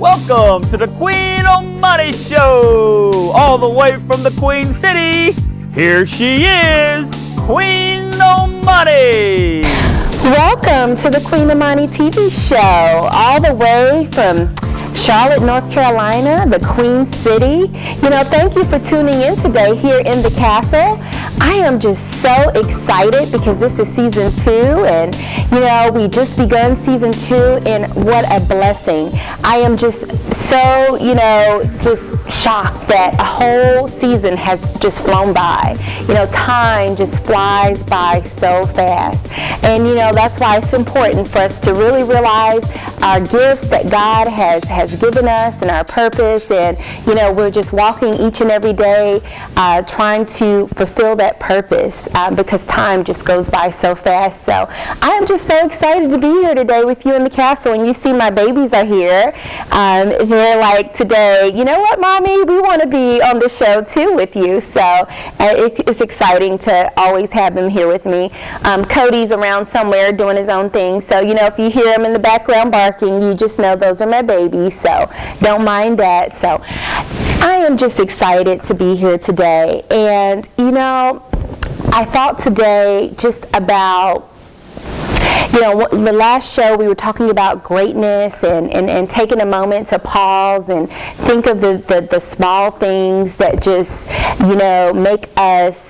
Welcome to the Queen Amani Show, all the way from the Queen City. Here she is, Queen Amani. Welcome to the Queen Amani TV Show, all the way from Charlotte, North Carolina, the Queen City. Thank you for tuning in today here in the castle. I am just so excited because this is season 2, and we just begun season 2, and what a blessing. I am just so, just shocked that a whole season has just flown by. Time just flies by so fast. And that's why it's important for us to really realize our gifts that God has given us and our purpose, and we're just walking each and every day trying to fulfill that purpose because time just goes by so fast. So I am just so excited to be here today with you in the castle, and you see my babies are here. They're like, today, you know what, Mommy, we want to be on the show too with you. So it's exciting to always have them here with me. Cody's around somewhere doing his own thing, so if you hear him in the background barking, you just know those are my babies, so don't mind that. So I am just excited to be here today, and I thought today just about the last show we were talking about greatness and taking a moment to pause and think of the small things that just make us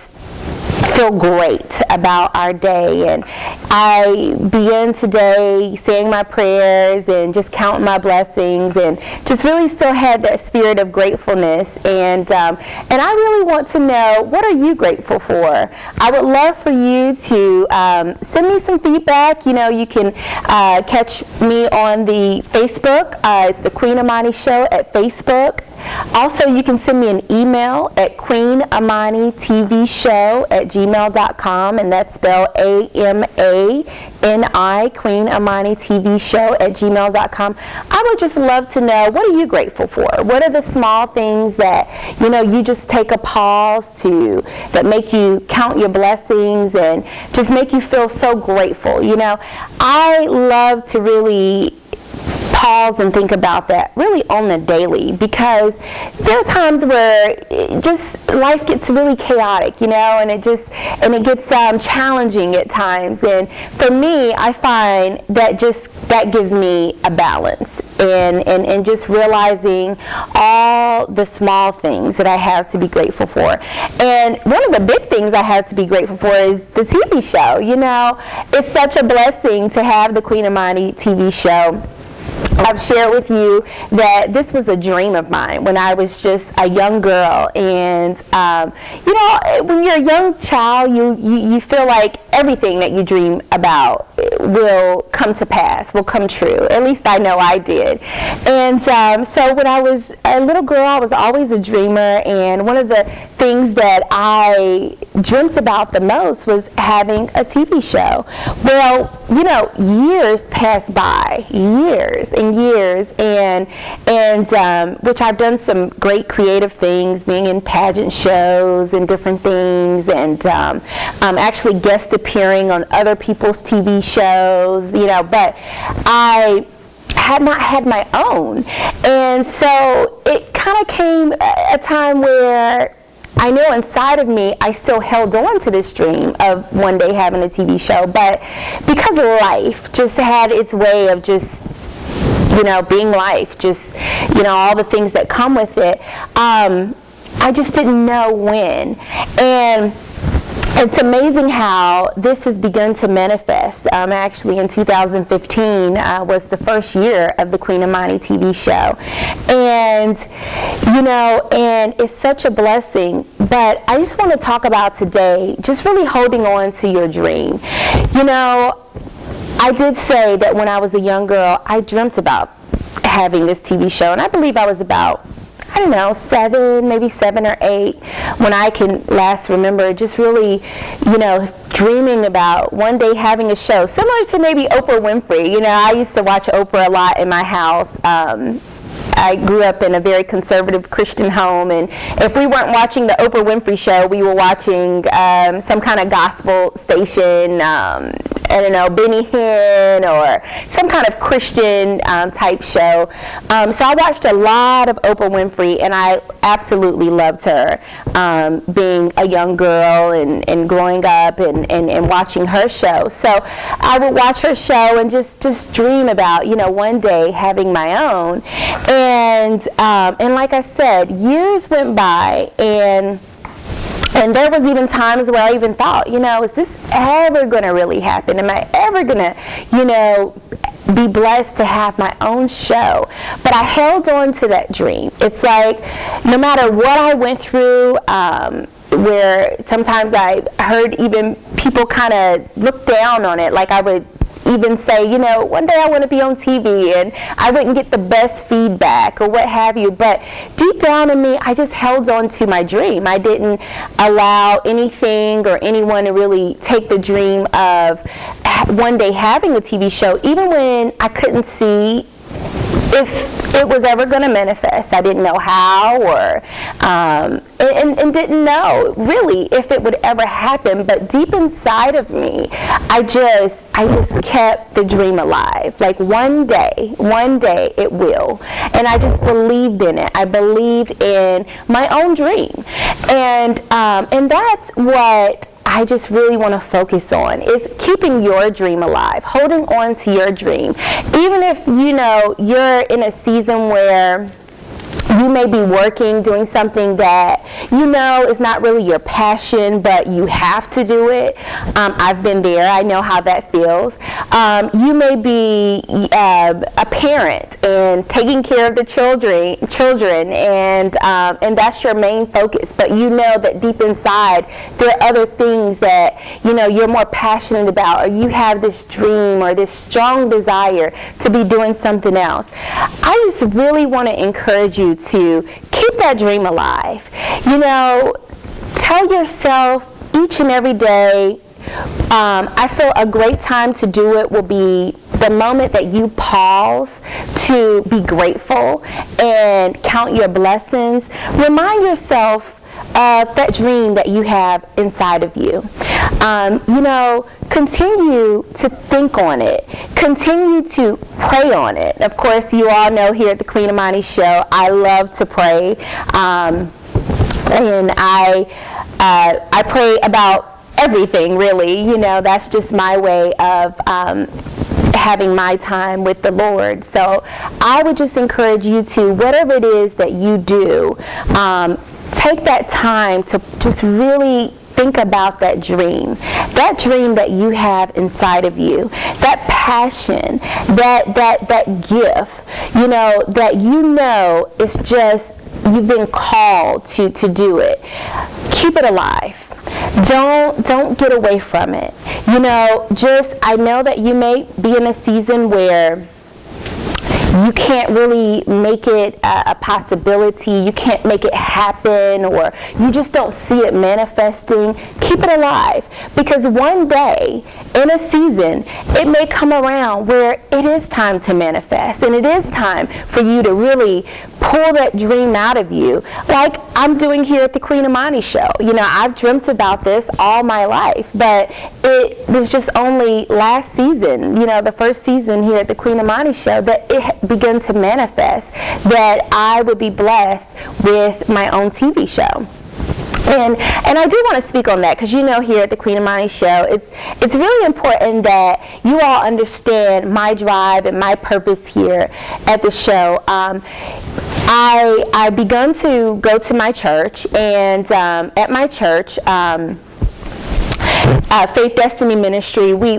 feel great about our day. And I began today saying my prayers and just counting my blessings, and just really still had that spirit of gratefulness. And I really want to know, what are you grateful for? I would love for you to send me some feedback. You can catch me on the Facebook. It's the Queen Amani Show at Facebook. Also, you can send me an email at QueenAmaniTVShow@gmail.com, and that's spelled AMANI, QueenAmaniTVShow@gmail.com. I would just love to know, what are you grateful for? What are the small things that, you just take a pause to, that make you count your blessings and just make you feel so grateful? I love to really pause and think about that really on the daily, because there are times where just life gets really chaotic, and it gets challenging at times. And for me, I find that gives me a balance, and just realizing all the small things that I have to be grateful for. And one of the big things I have to be grateful for is the TV show. It's such a blessing to have the Queen Amani TV show. I've shared with you that this was a dream of mine when I was just a young girl, and when you're a young child, you feel like everything that you dream about will come to pass, will come true. At least I know I did. And so when I was a little girl, I was always a dreamer, and one of the things that I dreamt about the most was having a TV show. Well, years passed by, years and years, and which I've done some great creative things, being in pageant shows and different things, and actually guest appearing on other people's TV shows, but I had not had my own. And so it kind of came a time where I know inside of me I still held on to this dream of one day having a TV show, but because life just had its way of just being life, just all the things that come with it, I just didn't know when. And it's amazing how this has begun to manifest. Actually, in 2015 was the first year of the Queen Amani TV show. And, and it's such a blessing. But I just want to talk about today, just really holding on to your dream. I did say that when I was a young girl, I dreamt about having this TV show. And I believe I was about, 7 or 8, when I can last remember, just really, dreaming about one day having a show similar to maybe Oprah Winfrey. I used to watch Oprah a lot in my house. I grew up in a very conservative Christian home, and if we weren't watching the Oprah Winfrey show, we were watching some kind of gospel station, I don't know, Benny Hinn or some kind of Christian type show. So I watched a lot of Oprah Winfrey, and I absolutely loved her, being a young girl and growing up and watching her show. So I would watch her show and just dream about, one day having my own. And like I said, years went by, and there was even times where I even thought, is this ever going to really happen? Am I ever going to, be blessed to have my own show? But I held on to that dream. It's like, no matter what I went through, where sometimes I heard even people kind of look down on it, like I would even say, one day I want to be on TV, and I wouldn't get the best feedback or what have you. But deep down in me, I just held on to my dream. I didn't allow anything or anyone to really take the dream of one day having a TV show, even when I couldn't see if it was ever going to manifest. I didn't know how, or and didn't know really if it would ever happen. But deep inside of me, I just kept the dream alive. Like one day it will. And I just believed in it. I believed in my own dream, and that's what I just really want to focus on, is keeping your dream alive, holding on to your dream. Even if, you're in a season where you may be working, doing something that is not really your passion, but you have to do it. I've been there. I know how that feels. You may be a parent and taking care of the children, and that's your main focus. But you know that deep inside there are other things that you're more passionate about, or you have this dream or this strong desire to be doing something else. I just really want to encourage you to keep that dream alive. Tell yourself each and every day, I feel a great time to do it will be the moment that you pause to be grateful and count your blessings. Remind yourself of that dream that you have inside of you. Continue to think on it. Continue to pray on it. Of course, you all know here at the Queen Amani Show, I love to pray. And I pray about everything, really. That's just my way of having my time with the Lord. So I would just encourage you to, whatever it is that you do, take that time to just really think about that dream that you have inside of you, that passion, that gift, that is just, you've been called to do it. Keep it alive. Don't get away from it. I know that you may be in a season where you can't really make it a possibility. You can't make it happen, or you just don't see it manifesting. Keep it alive, because one day in a season it may come around where it is time to manifest, and it is time for you to really pull that dream out of you, like I'm doing here at the Queen Amani Show. I've dreamt about this all my life, but it was just only last season, the first season here at the Queen Amani Show, that it began to manifest that I would be blessed with my own TV show. And I do want to speak on that, because here at the Queen Amani Show, it's really important that you all understand my drive and my purpose here at the show. I begun to go to my church, and at my church, Faith Destiny Ministry, we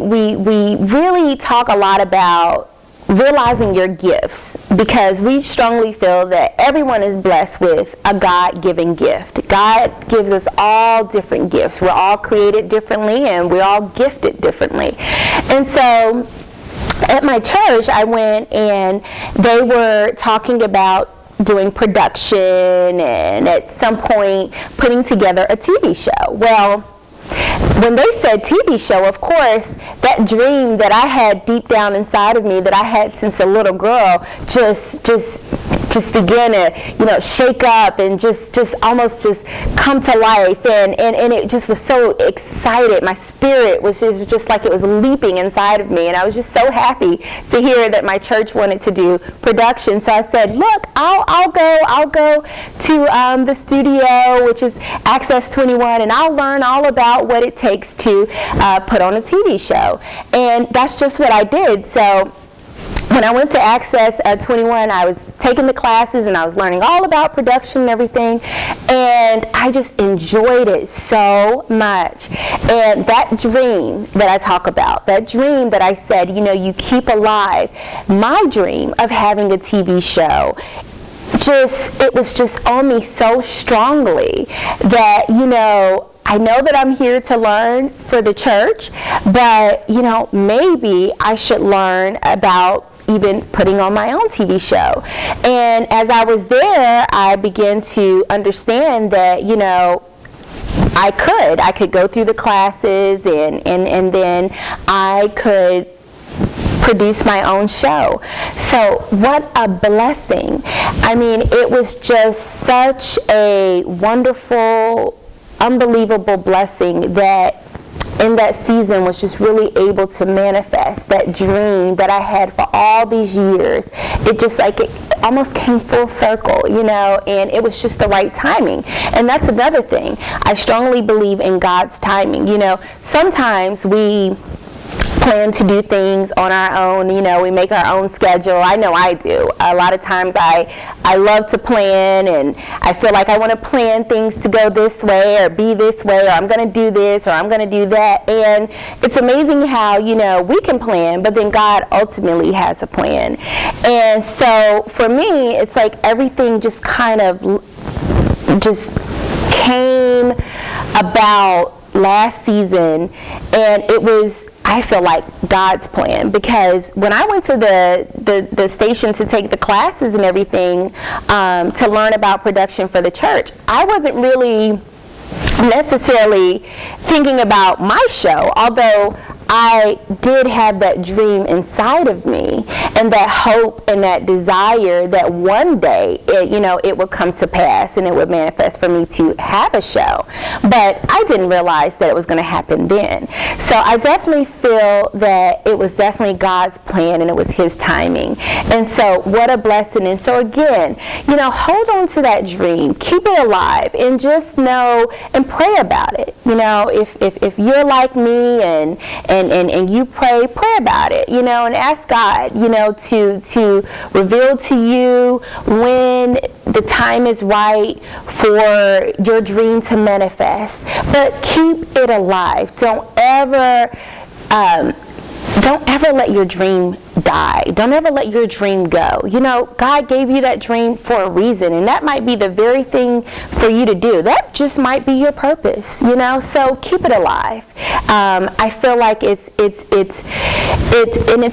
really talk a lot about realizing your gifts, because we strongly feel that everyone is blessed with a God-given gift. God gives us all different gifts. We're all created differently, and we're all gifted differently. And so at my church, I went, and they were talking about doing production, and at some point putting together a TV show. Well, when they said TV show, of course, that dream that I had deep down inside of me, that I had since a little girl, just just begin to, you know, shake up and just almost just come to life, and it just was so excited. My spirit was just like it was leaping inside of me, and I was just so happy to hear that my church wanted to do production. So I said, look, I'll go to the studio, which is Access 21, and I'll learn all about what it takes to put on a TV show. And that's just what I did. So when I went to Access 21, I was taking the classes and I was learning all about production and everything, and I just enjoyed it so much. And that dream that I talk about, that dream that I said, you know, you keep alive, my dream of having a TV show, it was just on me so strongly that, you know, I know that I'm here to learn for the church, but, you know, maybe I should learn about even putting on my own TV show. And as I was there, I began to understand that, you know, I could go through the classes and then I could produce my own show. So what a blessing. I mean, it was just such a wonderful, unbelievable blessing that in that season was just really able to manifest that dream that I had for all these years. It just like it almost came full circle, you know, and it was just the right timing. And that's another thing. I strongly believe in God's timing. You know, sometimes we plan to do things on our own, you know, we make our own schedule. I know I do. A lot of times I love to plan, and I feel like I want to plan things to go this way or be this way, or I'm going to do this or I'm going to do that. And it's amazing how, you know, we can plan, but then God ultimately has a plan. And so for me, it's like everything just kind of just came about last season, and it was, I feel like, God's plan, because when I went to the station to take the classes and everything to learn about production for the church, I wasn't really necessarily thinking about my show, although I did have that dream inside of me and that hope and that desire that one day it would come to pass and it would manifest for me to have a show. But I didn't realize that it was going to happen then. So I definitely feel that it was definitely God's plan and it was His timing. And so what a blessing. And so again, hold on to that dream, keep it alive, and just know and pray about it. If you're like me and you pray about it, and ask God, to reveal to you when the time is right for your dream to manifest. But keep it alive. Don't ever let your dream die. Don't ever let your dream go. God gave you that dream for a reason, and that might be the very thing for you to do. That just might be your purpose, so keep it alive. I feel like it's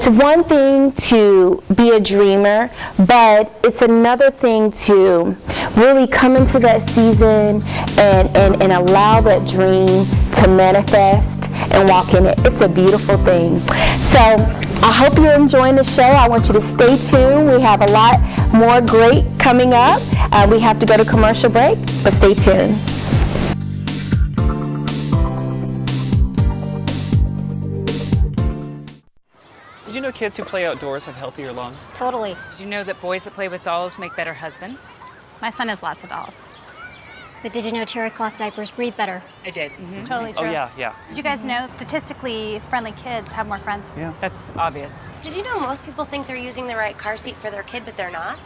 one thing to be a dreamer, but it's another thing to really come into that season and allow that dream to manifest and walk in it. It's a beautiful thing. So I hope you're enjoying the show. I want you to stay tuned. We have a lot more great coming up. We have to go to commercial break, but stay tuned. Did you know kids who play outdoors have healthier lungs? Totally. Did you know that boys that play with dolls make better husbands? My son has lots of dolls. But did you know terry cloth diapers breathe better? I did. It's totally true. Oh, yeah. Did you guys know statistically friendly kids have more friends? Yeah. That's obvious. Did you know most people think they're using the right car seat for their kid, but they're not?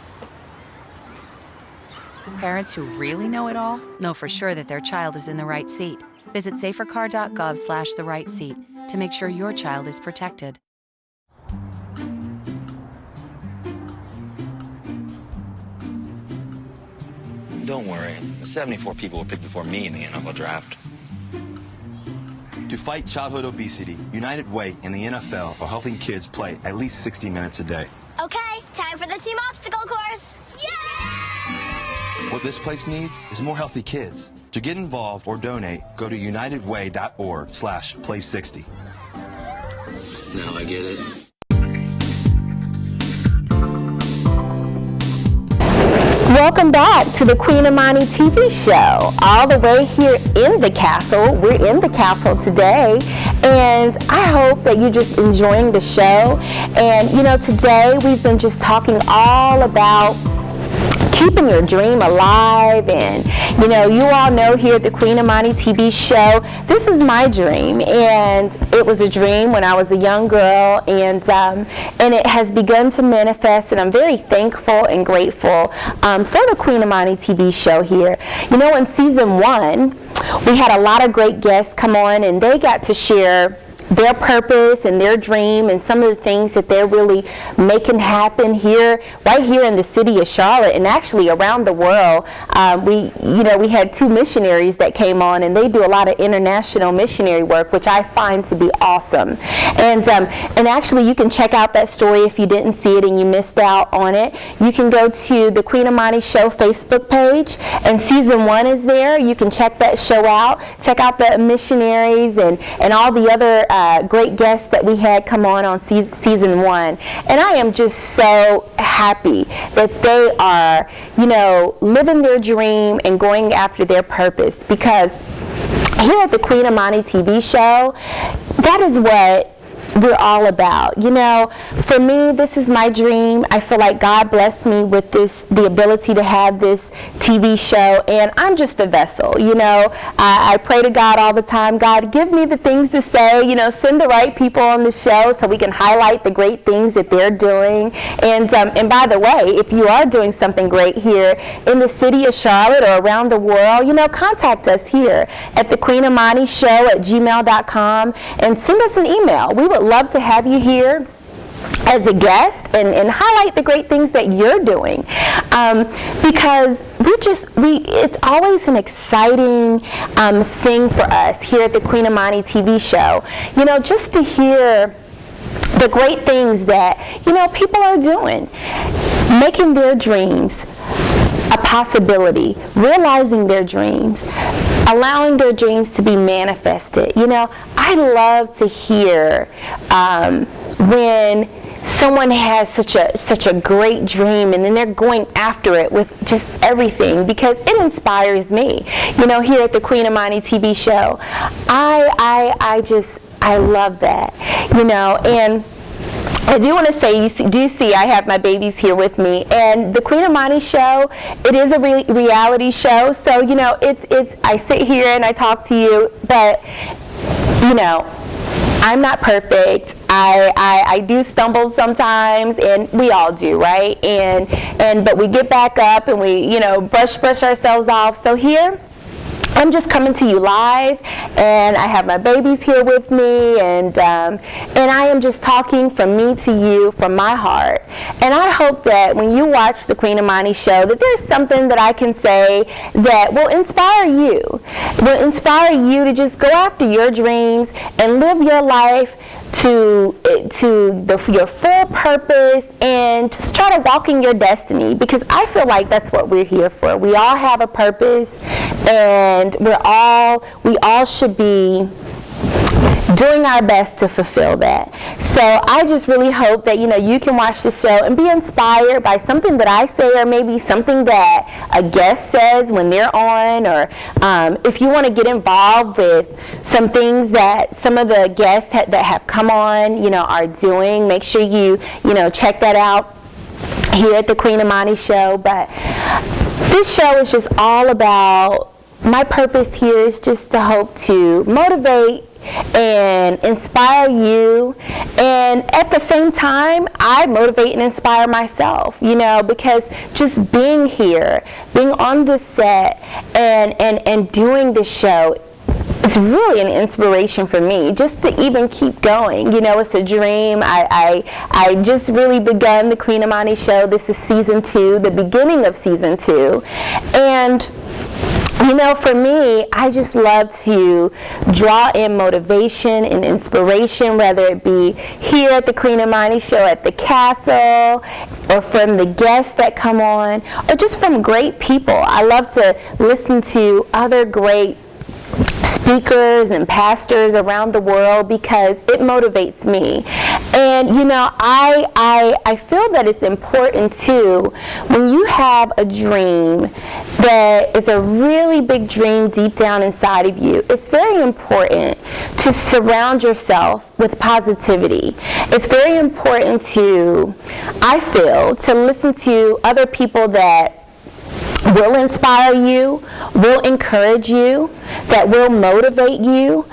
Parents who really know it all know for sure that their child is in the right seat. Visit safercar.gov/the right seat to make sure your child is protected. Don't worry. 74 people were picked before me in the NFL draft. To fight childhood obesity, United Way and the NFL are helping kids play at least 60 minutes a day. Okay, time for the team obstacle course. Yay! What this place needs is more healthy kids. To get involved or donate, go to unitedway.org/play60. Now I get it. Welcome back to the Queen Amani TV Show. All the way here in the castle. We're in the castle today, and I hope that you're just enjoying the show. And you know, today we've been just talking all about keeping your dream alive. And you know, you all know here at the Queen Amani TV Show, this is my dream, and it was a dream when I was a young girl, and it has begun to manifest, and I'm very thankful and grateful for the Queen Amani TV Show here. You know, in season 1, we had a lot of great guests come on, and they got to share their purpose and their dream and some of the things that they're really making happen here, right here in the city of Charlotte, and actually around the world. We had 2 missionaries that came on, and they do a lot of international missionary work, which I find to be awesome. And actually, you can check out that story if you didn't see it and you missed out on it. You can go to the Queen Amani Show Facebook page, and season 1 is there. You can check that show out. Check out the missionaries and all the other great guests that we had come on season 1. And I am just so happy that they are, you know, living their dream and going after their purpose, because here at the Queen Amani TV Show, that is what we're all about. You know, for me, this is my dream. I feel like God blessed me with the ability to have this TV show, and I'm just a vessel. You know, I pray to God all the time, God, give me the things to say, you know, send the right people on the show so we can highlight the great things that they're doing. And by the way, if you are doing something great here in the city of Charlotte or around the world, you know, contact us here at the Queen Amani Show at gmail.com and send us an email. We would love to have you here as a guest and highlight the great things that you're doing, because it's always an exciting thing for us here at the Queen Amani TV Show, you know, just to hear the great things that, you know, people are doing, making their dreams a possibility, realizing their dreams, allowing their dreams to be manifested. You know, I love to hear when someone has such a great dream and then they're going after it with just everything, because it inspires me. You know, here at the Queen Amani TV Show, I love that. You know, and I do want to say, you do see I have my babies here with me, and the Queen Amani Show, it is a reality show, so, you know, it's I sit here and I talk to you, but, you know, I'm not perfect. I do stumble sometimes, and we all do, right? But we get back up and we, you know, brush ourselves off. So here, I'm just coming to you live, and I have my babies here with me, and I am just talking from me to you, from my heart. And I hope that when you watch the Queen Amani Show, that there's something that I can say that will inspire you to just go after your dreams and live your life to your full purpose, and just try to walk in your destiny, because I feel like that's what we're here for. We all have a purpose, and we all should be doing our best to fulfill that. So I just really hope that, you know, you can watch the show and be inspired by something that I say, or maybe something that a guest says when they're on, or if you want to get involved with some things that some of the guests that have come on, you know, are doing, make sure you know, check that out here at the Queen Amani Show. But this show is just all about, my purpose here is just to hope to motivate and inspire you, and at the same time I motivate and inspire myself, you know, because just being here, being on this set and doing this show, it's really an inspiration for me just to even keep going. You know, it's a dream. I just really begun the Queen Amani Show. This is season 2, the beginning of season 2, and you know, for me, I just love to draw in motivation and inspiration, whether it be here at the Queen Amani Show at the castle, or from the guests that come on, or just from great people. I love to listen to other great speakers and pastors around the world because it motivates me. And you know, I feel that it's important too, when you have a dream that is a really big dream deep down inside of you, it's very important to surround yourself with positivity. It's very important to, I feel, to listen to other people that will inspire you, will encourage you, that will motivate you,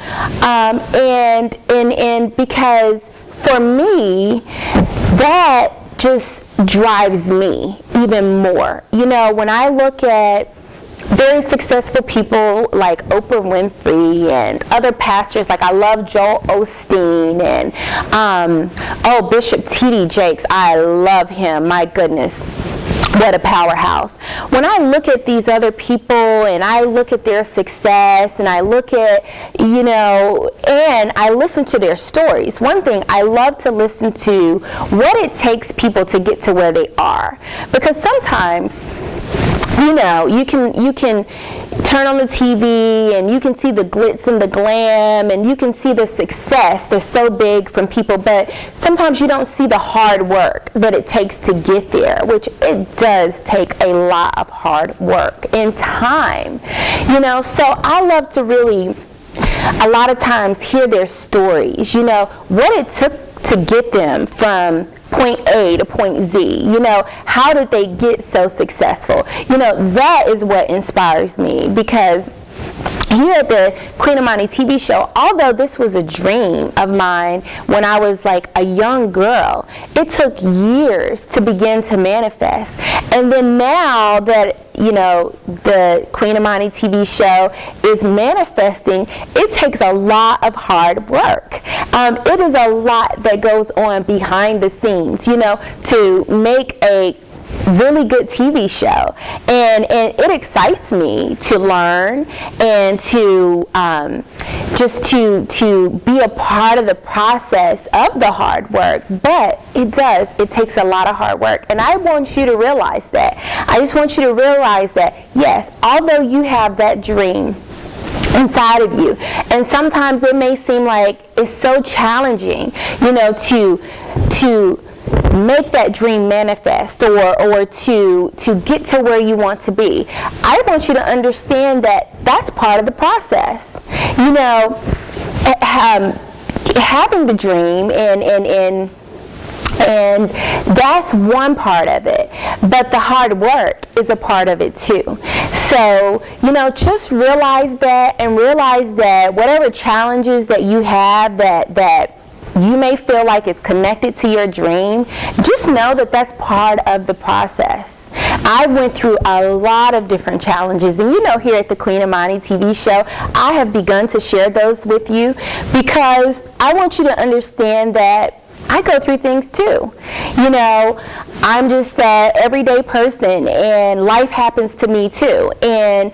and because for me, that just drives me even more. You know, when I look at very successful people like Oprah Winfrey and other pastors, like I love Joel Osteen and Bishop T.D. Jakes, I love him, my goodness. What a powerhouse. When I look at these other people and I look at their success and I look at, you know, and I listen to their stories. One thing, I love to listen to what it takes people to get to where they are. Because sometimes, you know, you can turn on the TV and you can see the glitz and the glam and you can see the success that's so big from people, but sometimes you don't see the hard work that it takes to get there, which it does take a lot of hard work and time, you know. So I love to really, a lot of times, hear their stories, you know, what it took to get them from point A to point Z. You know, how did they get so successful? You know, that is what inspires me, because here at the Queen Amani TV show, although this was a dream of mine when I was like a young girl, it took years to begin to manifest. And then now that, you know, the Queen Amani TV show is manifesting, it takes a lot of hard work. It is a lot that goes on behind the scenes, you know, to make a really good TV show, and it excites me to learn and to just to be a part of the process of the hard work. But it takes a lot of hard work, and I want you to realize that. I just want you to realize that, yes, although you have that dream inside of you, and sometimes it may seem like it's so challenging, you know, to make that dream manifest or to get to where you want to be. I want you to understand that that's part of the process. You know, having the dream and that's one part of it, but the hard work is a part of it too. So, you know, just realize that, and realize that whatever challenges that you have that you may feel like it's connected to your dream, just know that that's part of the process. I went through a lot of different challenges, and you know, here at the Queen Amani TV show, I have begun to share those with you because I want you to understand that I go through things too. You know, I'm just an everyday person, and life happens to me too. And,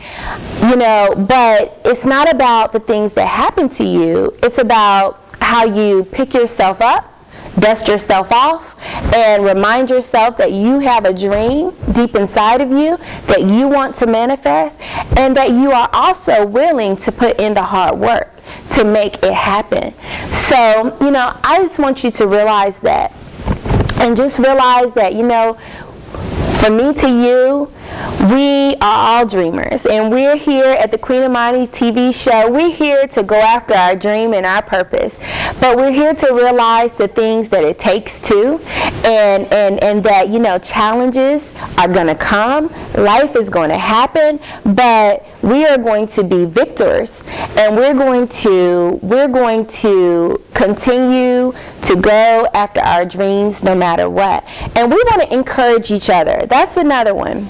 you know, but it's not about the things that happen to you. It's about how you pick yourself up, dust yourself off, and remind yourself that you have a dream deep inside of you that you want to manifest, and that you are also willing to put in the hard work to make it happen. So, you know, I just want you to realize that, and just realize that, you know, from me to you, we are all dreamers, and we're here at the Queen Amani TV show. We're here to go after our dream and our purpose, but we're here to realize the things that it takes to, and that, you know, challenges are going to come, life is going to happen, but we are going to be victors, and we're going to continue to go after our dreams no matter what. And we want to encourage each other. That's another one.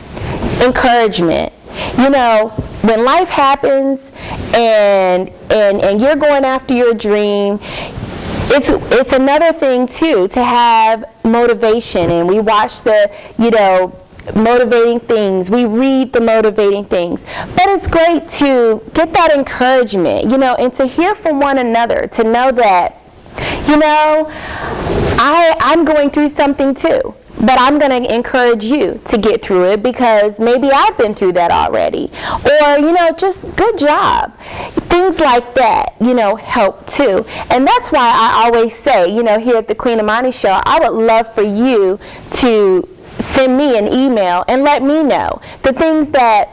Encouragement. You know, when life happens and you're going after your dream, it's another thing too to have motivation, and we watch the, you know, motivating things, we read the motivating things, but it's great to get that encouragement, you know, and to hear from one another, to know that, you know, I'm going through something too, but I'm going to encourage you to get through it because maybe I've been through that already. Or, just good job. Things like that, help too. And that's why I always say, here at the Queen Amani Show, I would love for you to send me an email and let me know the things that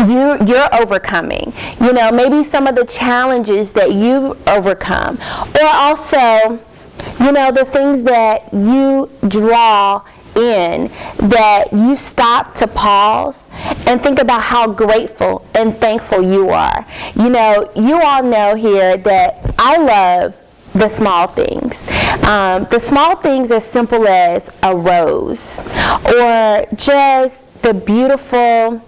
you're overcoming. Maybe some of the challenges that you've overcome. Or also, the things that you draw in, that you stop to pause and think about how grateful and thankful you are. You all know here that I love the small things. The small things as simple as a rose or just the beautiful.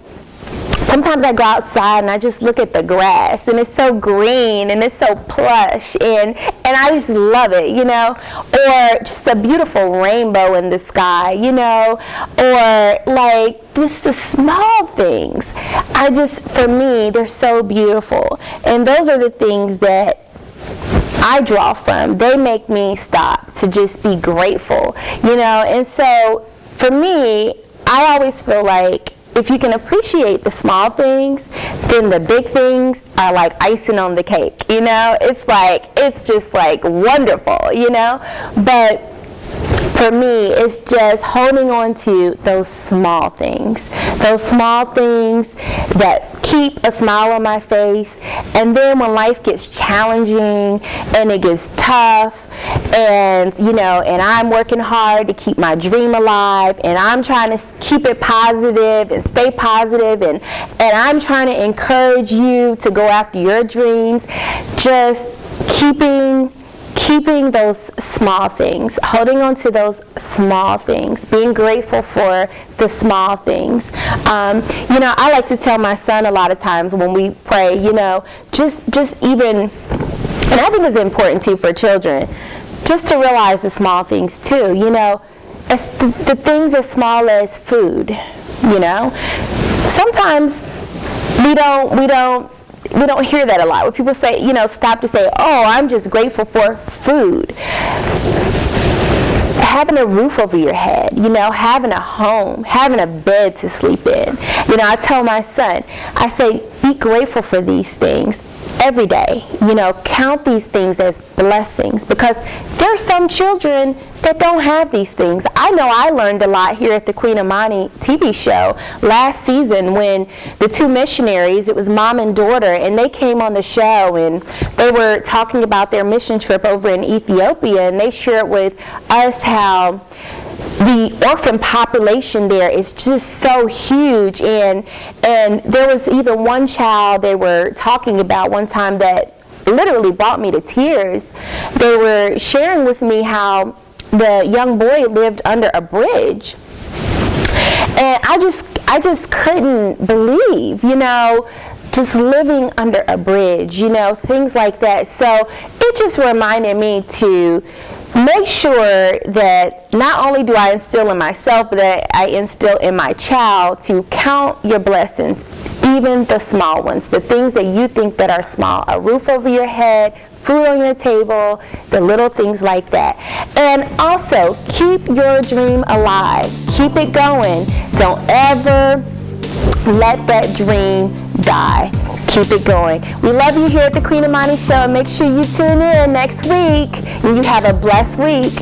Sometimes I go outside and I just look at the grass and it's so green and it's so plush and I just love it, or just a beautiful rainbow in the sky, or like just the small things. For me, they're so beautiful. And those are the things that I draw from. They make me stop to just be grateful, and so for me, I always feel like if you can appreciate the small things, then the big things are like icing on the cake, it's just like wonderful, but for me, it's just holding on to those small things that keep a smile on my face. And then when life gets challenging and it gets tough and I'm working hard to keep my dream alive and I'm trying to keep it positive and stay positive and I'm trying to encourage you to go after your dreams, just keeping those small things, holding on to those small things, being grateful for the small things. I like to tell my son a lot of times when we pray, just even, and I think it's important too for children, just to realize the small things too, the things as small as food, Sometimes we don't hear that a lot. When people say, stop to say, oh, I'm just grateful for food. Having a roof over your head, having a home, having a bed to sleep in. I tell my son, I say, be grateful for these things every day. Count these things as blessings because there are some children that don't have these things. I know I learned a lot here at the Queen Amani TV show last season when the two missionaries, it was mom and daughter, and they came on the show and they were talking about their mission trip over in Ethiopia, and they shared with us how the orphan population there is just so huge, and there was even one child they were talking about one time that literally brought me to tears. They were sharing with me how the young boy lived under a bridge, and I just couldn't believe, just living under a bridge, things like that. So it just reminded me to make sure that not only do I instill in myself, but that I instill in my child to count your blessings, even the small ones, the things that you think that are small, a roof over your head, food on your table, the little things like that. And also, keep your dream alive. Keep it going. Don't ever let that dream die. Keep it going. We love you here at the Queen Amani Show, and make sure you tune in next week. And you have a blessed week.